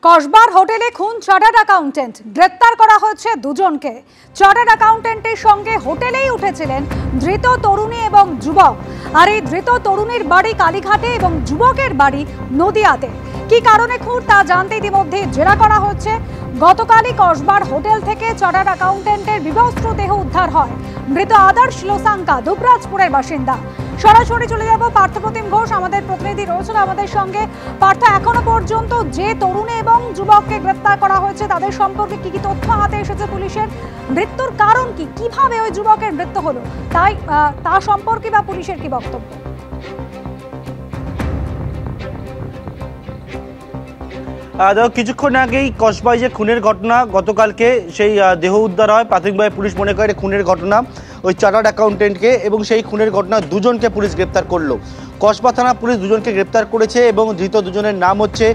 কসবার হোটেলে খুন chartered accountant, গ্রেপ্তার করা হয়েছে দুজনকে। চার্টার্ড অ্যাকাউন্টেন্টের সঙ্গে হোটেলেই উঠেছিলেন ধৃত তরুণী এবং যুবক। আর এই ধৃত তরুণীর বাড়ি কালীঘাটে এবং যুবকের বাড়ি নদিয়াতে। কি কারণে খুন তা জানতে ইতিমধ্যে জেরা করা হচ্ছে। গতকালই কসবার হোটেল থেকে চার্টার্ড অ্যাকাউন্টেন্টের বিবস্ত্র দেহ উদ্ধার হয়। মৃত আদর্শ লোসাঙ্কা দুবরাজপুরের বাসিন্দা। সরাসরি চলে যাব পার্থপ্রতিম ঘোষ, আমাদের প্রতিনিধি রয়েছেন আমাদের সঙ্গে। পার্থ, এখনো পর্যন্ত যে তরুণী এবং যুবককে গ্রেপ্তার করা হয়েছে তাদের সম্পর্কে কি কি তথ্য হাতে এসেছে পুলিশের? মৃত্যুর কারণ কি, কিভাবে ওই যুবকের মৃত্যু হলো তা সম্পর্কে বা পুলিশের কি বক্তব্য? কিছুক্ষণ আগেই কসবায় যে খুনের ঘটনা, গতকালকে সেই দেহ উদ্ধার হয়। প্রাথমিকভাবে পুলিশ মনে করে খুনের ঘটনা ওই চার্টার্ড অ্যাকাউন্টেন্টকে, এবং সেই খুনের ঘটনা দুজনকে পুলিশ গ্রেপ্তার করলো। কসবা থানা পুলিশ দুজনকে গ্রেপ্তার করেছে এবং ধৃত দুজনের নাম হচ্ছে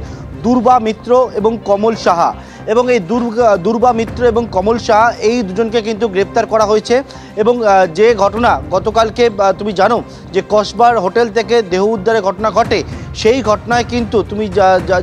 দুর্বা মিত্র এবং কমল সাহা। এবং এই দুর্বা মিত্র এবং কমল সাহা এই দুজনকে কিন্তু গ্রেপ্তার করা হয়েছে। এবং যে ঘটনা গতকালকে তুমি জানো যে কসবার হোটেল থেকে দেহ উদ্ধারের ঘটনা ঘটে, সেই ঘটনায় কিন্তু তুমি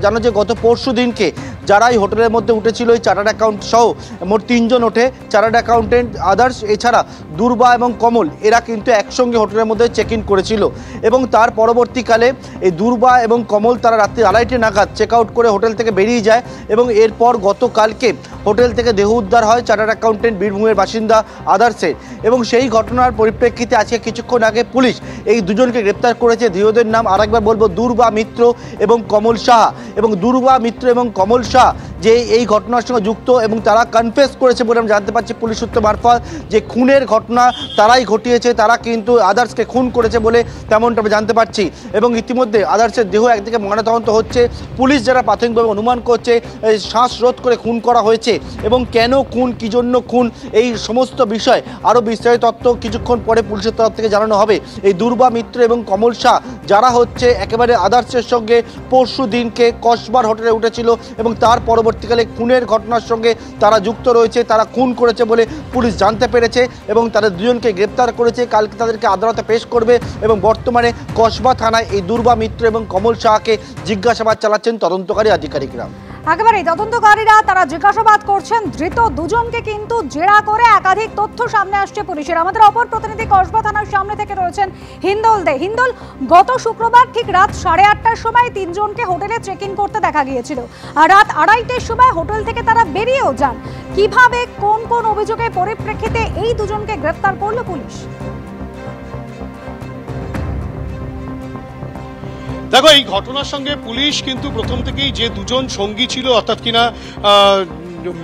জানো যে গত পরশু দিনকে যারা এই হোটেলের মধ্যে উঠেছিল এই চার্টার্ড অ্যাকাউন্ট সহ মোট 3 জন ওঠে। চার্টার্ড অ্যাকাউন্টেন্ট, আদার্স, এছাড়া দুর্বা এবং কমল, এরা কিন্তু একসঙ্গে হোটেলের মধ্যে চেক ইন করেছিল। এবং তার পরবর্তীকালে এই দুর্বা এবং কমল তারা রাত্রি 2:30 নাগাদ চেক আউট করে হোটেল থেকে বেরিয়ে যায়। এবং এরপর গতকালকে হোটেল থেকে দেহ উদ্ধার হয় চার্টার্ড অ্যাকাউন্টেন্ট বীরভূমের বাসিন্দা আদার্সের। এবং সেই ঘটনার পরিপ্রেক্ষিতে আজকে কিছুক্ষণ আগে পুলিশ এই দুজনকে গ্রেপ্তার করেছে। ধৃতদের নাম আরেকবার বলবো, দুর্বা মিত্র এবং কমল সাহা। এবং দুর্বা মিত্র এবং কমল সাহা যে এই ঘটনার সঙ্গে যুক্ত এবং তারা কনফেস করেছে বলে আমরা জানতে পারছি পুলিশ সূত্র মারফত, যে খুনের ঘটনা তারাই ঘটিয়েছে, তারা কিন্তু আদার্সকে খুন করেছে বলে তেমনটা আমরা জানতে পারছি। এবং ইতিমধ্যে আদার্সের দেহ একদিকে ময়নাতদন্ত হচ্ছে। পুলিশ যারা প্রাথমিকভাবে অনুমান করছে শ্বাসরোধ করে খুন করা হয়েছে, এবং কেন খুন, কী জন্য খুন, এই সমস্ত বিষয় আরও বিস্তারিত তথ্য কিছুক্ষণ পরে পুলিশের তরফ থেকে জানানো হবে। এই দুর্বা মিত্র এবং কমল শাহ যারা হচ্ছে একেবারে আদার্সের সঙ্গে পরশু দিনকে কসবার হোটেলে উঠেছিল এবং তার পরবর্তীকালে খুনের ঘটনার সঙ্গে তারা যুক্ত রয়েছে, তারা খুন করেছে বলে পুলিশ জানতে পেরেছে এবং তাদের দুজনকে গ্রেপ্তার করেছে। কালকে তাদেরকে আদালতে পেশ করবে এবং বর্তমানে কসবা থানায় এই দুর্বা মিত্র এবং কমল শাহকে জিজ্ঞাসাবাদ চালাচ্ছেন তদন্তকারী আধিকারিকরা। একেবারেই তদন্তকারীরা তারা জিজ্ঞাসাবাদ করছেন ধৃত দুজনকে, কিন্তু জেরা করে একাধিক তথ্য সামনে আসছে পুলিশের। আমাদের অপর প্রতিনিধি কসবা থানার সামনে থেকে রয়েছেন হিন্দল দে। হিন্দল, গত শুক্রবার ঠিক রাত 8:30টার সময় 3 জনকে হোটেলে চেক ইন করতে দেখা গিয়েছিল, আর রাত 2:30টার সময় হোটেল থেকে তারা বেরিয়েও যান। কিভাবে, কোন কোন অভিযোগের পরিপ্রেক্ষিতে এই দুজনকে গ্রেপ্তার করলো পুলিশ? দেখো, এই ঘটনার সঙ্গে পুলিশ কিন্তু প্রথম থেকেই যে দুজন সঙ্গী ছিল, অর্থাৎ কিনা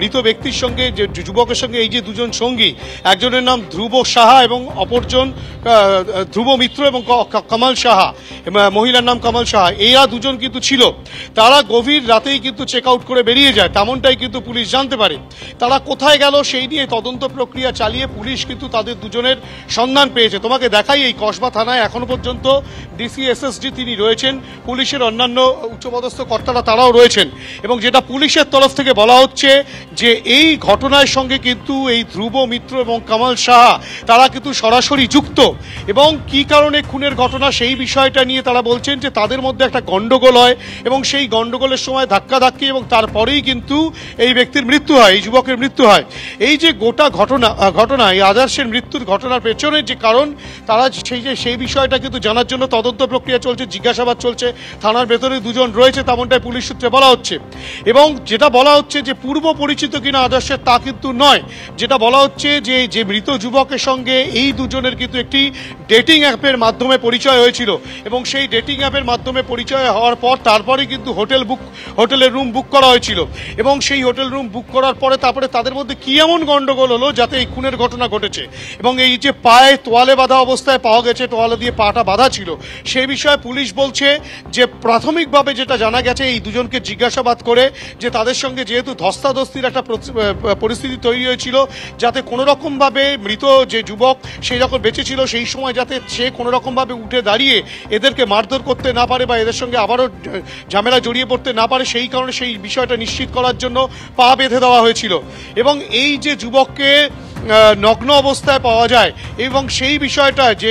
মৃত ব্যক্তির সঙ্গে যে যুবকের সঙ্গে এই যে দুজন সঙ্গী, একজনের নাম ধ্রুব সাহা এবং অপরজন ধ্রুব মিত্র এবং কমল সাহা, মহিলার নাম কমল সাহা, এরা দুজন কিন্তু ছিল। তারা গভীর রাতেই কিন্তু চেক আউট করে বেরিয়ে যায়, তেমনটাই কিন্তু পুলিশ জানতে পারে। তারা কোথায় গেল সেই নিয়ে তদন্ত প্রক্রিয়া চালিয়ে পুলিশ কিন্তু তাদের দুজনের সন্ধান পেয়েছে। তোমাকে দেখাই, এই কসবা থানায় এখনো পর্যন্ত ডিসি এসএসডি তিনি রয়েছেন, পুলিশের অন্যান্য উচ্চপদস্থ কর্তারা তারাও রয়েছেন। এবং যেটা পুলিশের তরফ থেকে বলা হচ্ছে যে এই ঘটনার সঙ্গে কিন্তু এই ধ্রুব মিত্র এবং কমল সাহা তারা কিন্তু সরাসরি যুক্ত। এবং কি কারণে খুনের ঘটনা সেই বিষয়টা নিয়ে তারা বলছেন যে তাদের মধ্যে একটা গন্ডগোল হয় এবং সেই গন্ডগোলের সময় ধাক্কাধাক্কি এবং তারপরেই কিন্তু এই ব্যক্তির মৃত্যু হয়, এই যুবকের মৃত্যু হয়। এই যে গোটা ঘটনা এই আদার্সের মৃত্যুর ঘটনার পেছনে যে কারণ, তারা সেই বিষয়টা কিন্তু জানার জন্য তদন্ত প্রক্রিয়া চলছে, জিজ্ঞাসাবাদ চলছে। থানার ভেতরে দুজন রয়েছে তেমনটাই পুলিশ সূত্রে বলা হচ্ছে। এবং যেটা বলা হচ্ছে যে পূর্ব পরিচিত কিনা আদর্শের তা কিন্তু নয়। যেটা বলা হচ্ছে যে মৃত যুবকের সঙ্গে এই দুজনের কিন্তু একটি ডেটিং অ্যাপের মাধ্যমে পরিচয় হয়েছিল এবং সেই ডেটিং অ্যাপের মাধ্যমে পরিচয় হওয়ার পর তারপরে কিন্তু হোটেলের রুম বুক করা হয়েছিল। এবং সেই হোটেল রুম বুক করার পরে তারপরে তাদের মধ্যে কি এমন গন্ডগোল হলো যাতে এই খুনের ঘটনা ঘটেছে। এবং এই যে পায়ে তোয়ালে বাঁধা অবস্থায় পাওয়া গেছে, তোয়ালে দিয়ে পাটা বাঁধা ছিল, সেই বিষয়ে পুলিশ বলছে যে প্রাথমিকভাবে যেটা জানা গেছে এই দুজনকে জিজ্ঞাসাবাদ করে যে তাদের সঙ্গে যেহেতু ধস্তাধস্তির একটা পরিস্থিতি তৈরি হয়েছিল, যাতে কোনো রকমভাবে মৃত যে যুবক সে যখন বেঁচে ছিল সেই সময় যাতে সে কোনো রকমভাবে উঠে দাঁড়িয়ে এদেরকে মারধর করতে না পারে বা এদের সঙ্গে আবারও ঝামেলা জড়িয়ে পড়তে না পারে, সেই কারণে সেই বিষয়টা নিশ্চিত করার জন্য পা বেঁধে দেওয়া হয়েছিল। এবং এই যে যুবককে নগ্ন অবস্থায় পাওয়া যায় এবং সেই বিষয়টা যে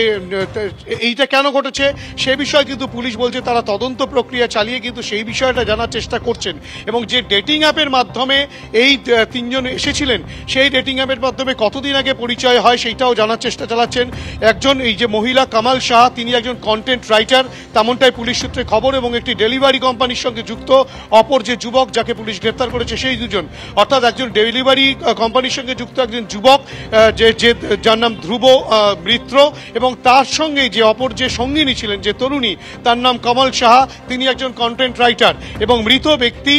এইটা কেন ঘটেছে সে বিষয়ে কিন্তু পুলিশ বলছে তারা তদন্ত প্রক্রিয়া চালিয়ে কিন্তু সেই বিষয়টা জানার চেষ্টা করছেন এবং যে ডেটিং অ্যাপের মাধ্যমে এই তিনজন এসেছিলেন সেই ডেটিং অ্যাপের মাধ্যমে কতদিন আগে পরিচয় হয় সেইটাও জানার চেষ্টা চালাচ্ছেন। একজন এই যে মহিলা কামাল শাহ তিনি একজন কন্টেন্ট রাইটার তেমনটাই পুলিশ সূত্রে খবর এবং একটি ডেলিভারি কোম্পানির সঙ্গে যুক্ত অপর যে যুবক যাকে পুলিশ গ্রেপ্তার করেছে সেই দুজন, অর্থাৎ একজন ডেলিভারি কোম্পানির সঙ্গে যুক্ত একজন যুবক যার নাম ধ্রুব মিত্র এবং তার সঙ্গে যে অপর যে সঙ্গিনী ছিলেন যে তরুণী তার নাম কমল সাহা, তিনি একজন কন্টেন্ট রাইটার এবং মৃত ব্যক্তি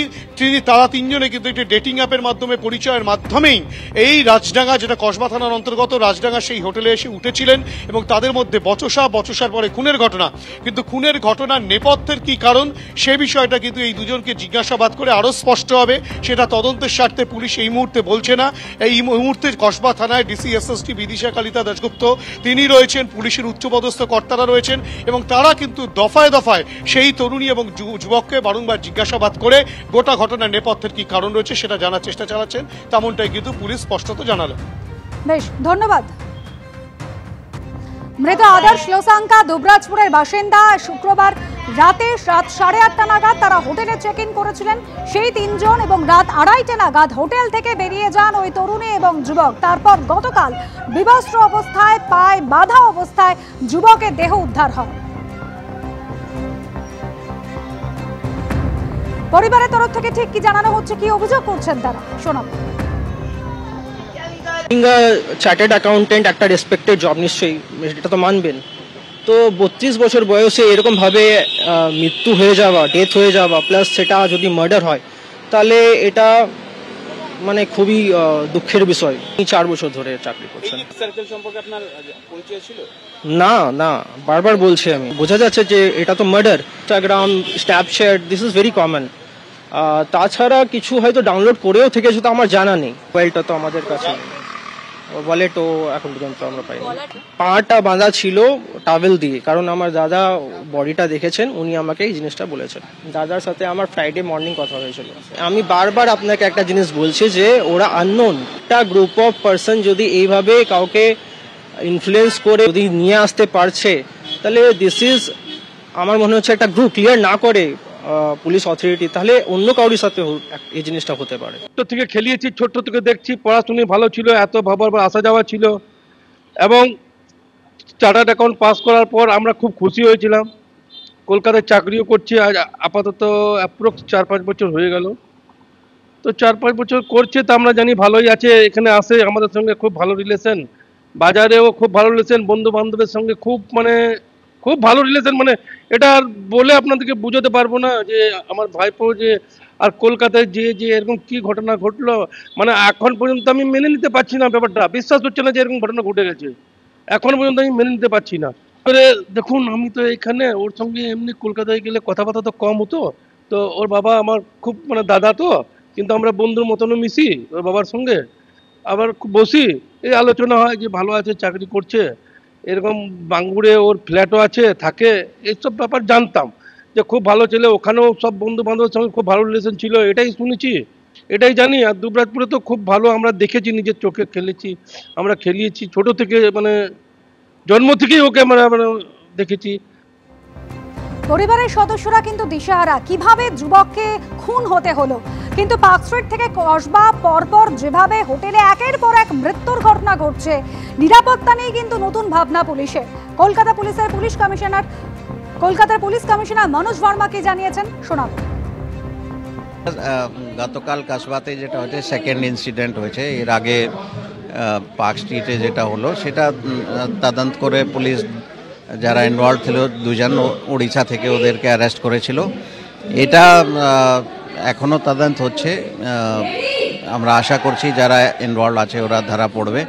তারা তিনজনে কিন্তু একটি ডেটিং অ্যাপের মাধ্যমে পরিচয়ের মাধ্যমেই এই রাজডাঙ্গা যেটা কসবা থানার অন্তর্গত রাজডাঙ্গা সেই হোটেলে এসে উঠেছিলেন এবং তাদের মধ্যে বচসার পরে খুনের ঘটনা। কিন্তু খুনের ঘটনার নেপথ্যের কি কারণ সে বিষয়টা কিন্তু এই দুজনকে জিজ্ঞাসাবাদ করে আরও স্পষ্ট হবে, সেটা তদন্তের স্বার্থে পুলিশ এই মুহূর্তে বলছে না। এই মুহূর্তে কসবা থানায় ডিসি এসএসটি বিদিশা কালিতা দাশগুপ্ত তিনি রয়েছেন, পুলিশের উচ্চপদস্থ কর্তারা রয়েছেন এবং তারা কিন্তু দফায় দফায় সেই তরুণী এবং যুবককে বারংবার জিজ্ঞাসাবাদ করে গোটা ঘটনার নেপথ্যের কি কারণ রয়েছে সেটা জানার চেষ্টা চালাচ্ছেন, তেমনটাই কিন্তু পুলিশ স্পষ্টত জানালো। বেশ, ধন্যবাদ। মৃত আদর্শ লোসাঙ্কা দুবরাজপুরের বাসিন্দা। শুক্রবার রাতে 8:30 নাগাদ তারা হোটেলে চেক ইন করেছিলেন সেই তিনজন এবং রাত 2:30 নাগাদ হোটেল থেকে বেরিয়ে যান ওই তরুণী এবং যুবক। তারপর গতকাল বিবস্ত্র অবস্থায় পায়ে বাঁধা অবস্থায় যুবকের দেহ উদ্ধার হয়। পরিবারের তরফ থেকে ঠিক কি জানানো হচ্ছে, কি অভিযোগ করছেন তারা, শোনাবো। চার্টার্ড অ্যাকাউন্টেন্ট একটা রেসপেক্টেড জব, নিশ্চয়ই এটা তো মানবেন। তো 32 বছর বয়সে এরকমভাবে মৃত্যু হয়ে যাওয়া, ডেথ হয়ে যাওয়া, প্লাস সেটা যদি মার্ডার হয় তাহলে এটা মানে খুবই দুঃখের বিষয়। 4 বছর ধরে চাকরি করছেন। সার্কেল সম্পর্কে আপনার পরিচয় ছিল? না, বারবার বলছি আমি, বোঝা যাচ্ছে যে এটা তো murder. Instagram, Snapchat, this is very common. তাছাড়া কিছু হয়তো ডাউনলোড করেও থেকে সেটা আমার জানা নেই। মোবাইলটা তো আমাদের কাছে, ওয়ালেটও এখন পর্যন্ত আমরা পাইনি। পাটা বাঁধা ছিল টাওয়েল দিয়ে, কারণ আমার দাদা বডিটা দেখেছেন, উনি আমাকে এই জিনিসটা বলেছেন। দাদার সাথে আমার ফ্রাইডে মর্নিং কথা হয়েছিল। আমি বারবার আপনাকে একটা জিনিস বলছি যে ওরা আননোন একটা গ্রুপ অফ পার্সন যদি এইভাবে কাউকে ইনফ্লুয়েন্স করে যদি নিয়ে আসতে পারছে, তাহলে দিস ইজ, আমার মনে হচ্ছে একটা গ্রুপ ক্লিয়ার না করে পুলিশ অথরিটি, তাহলে অন্য কারোর সাথে এই জিনিসটা হতে পারে। ছোট থেকে খেলিয়েছি, ছোট থেকে দেখছি, পড়াশুনো ভালো ছিল, এত বাবার আসা যাওয়া ছিল এবং চার্টার্ড অ্যাকাউন্ট পাস করার পর আমরা খুব খুশি হয়েছিলাম। কলকাতায় চাকরিও করছি, আজ আপাতত অ্যাপ্রক্স 4-5 বছর হয়ে গেল। তো 4-5 বছর করছে তো আমরা জানি ভালোই আছে। এখানে আসে আমাদের সঙ্গে খুব ভালো রিলেশন, বাজারেও খুব ভালো রিলেশন, বন্ধু বান্ধবের সঙ্গে খুব ভালো রিলেশন। মানে এটা আর বলে আপনাদেরকে বুঝাতে পারবো না যে আমার ভাইপো যে আর কলকাতায় যে এরকম কি ঘটনা ঘটলো, মানে এখন পর্যন্ত আমি মেনে নিতে পারছি না ব্যাপারটা। বিশ্বাস হচ্ছে না যে এরকম ঘটনা ঘটে গেছে, এখন পর্যন্ত আমি মেনে নিতে পারছি না। দেখুন, আমি তো এখানে ওর সঙ্গে এমনি কলকাতায় গেলে কথাবার্তা তো কম হতো। তো ওর বাবা আমার খুব মানে দাদা, তো কিন্তু আমরা বন্ধুর মতনও মিশি ওর বাবার সঙ্গে, আবার বসি, এই আলোচনা হয় যে ভালো আছে, চাকরি করছে, এরকম বাঙ্গুরে ওর ফ্ল্যাটও আছে, থাকে, এইসব ব্যাপার জানতাম যে খুব ভালো ছেলে। ওখানেও সব বন্ধু বান্ধবের সঙ্গে খুব ভালো রিলেশন ছিল, এটাই শুনেছি, এটাই জানি। আর দুবরাজপুরে তো খুব ভালো আমরা দেখেছি, নিজের চোখে খেলেছি, আমরা খেলিয়েছি ছোট থেকে, মানে জন্ম থেকেই ওকে আমরা দেখেছি। পরিবারের সদস্যরা কিন্তু দিশাহারা, কিভাবে যুবককে খুন হতে হলো। কিন্তু পার্ক স্ট্রিট থেকে কসবা পরপর যেভাবে হোটেলে একের পর এক মৃত্যুর ঘটনা ঘটছে, নিরাপত্তা নিয়ে কিন্তু নতুন ভাবনা পুলিশের। কলকাতার পুলিশ কমিশনার মনোজ ভার্মা কি জানিয়েছেন, শোনাব। গতকাল কসবাতে যেটা হয়েছে সেকেন্ড ইনসিডেন্ট হয়েছে, এর আগে পার্ক স্ট্রিটে যেটা হলো সেটা তদন্ত করে পুলিশ যারা ইনভলভ ছিল 2 জন উড়িষ্যা থেকে ওদেরকে অ্যারেস্ট করেছিল। এটা এখনও তদন্ত হচ্ছে, আমরা আশা করছি যারা ইনভলভ আছে ওরা ধরা পড়বে।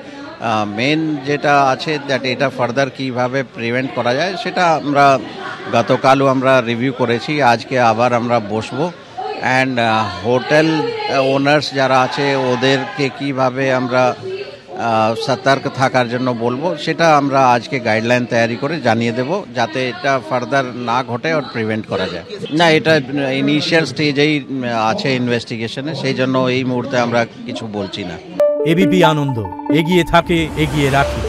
মেন যেটা আছে দ্যাট এটা ফার্দার কীভাবে প্রিভেন্ট করা যায় সেটা আমরা গতকালও আমরা রিভিউ করেছি, আজকে আবার আমরা বসবো। অ্যান্ড হোটেল ওনার্স যারা আছে ওদেরকে কিভাবে আমরা সতর্ক থাকার জন্য বলবো, সেটা আমরা আজকে গাইডলাইন তৈরি করে জানিয়ে দেব, যাতে এটা ফার্দার না ঘটে আর প্রিভেন্ট করা যায়। না, এটা ইনিশিয়াল স্টেজেই আছে ইনভেস্টিগেশনে, সেই জন্য এই মুহূর্তে আমরা কিছু বলছি না। এবিপি আনন্দ, এগিয়ে থাকে, এগিয়ে রাখে।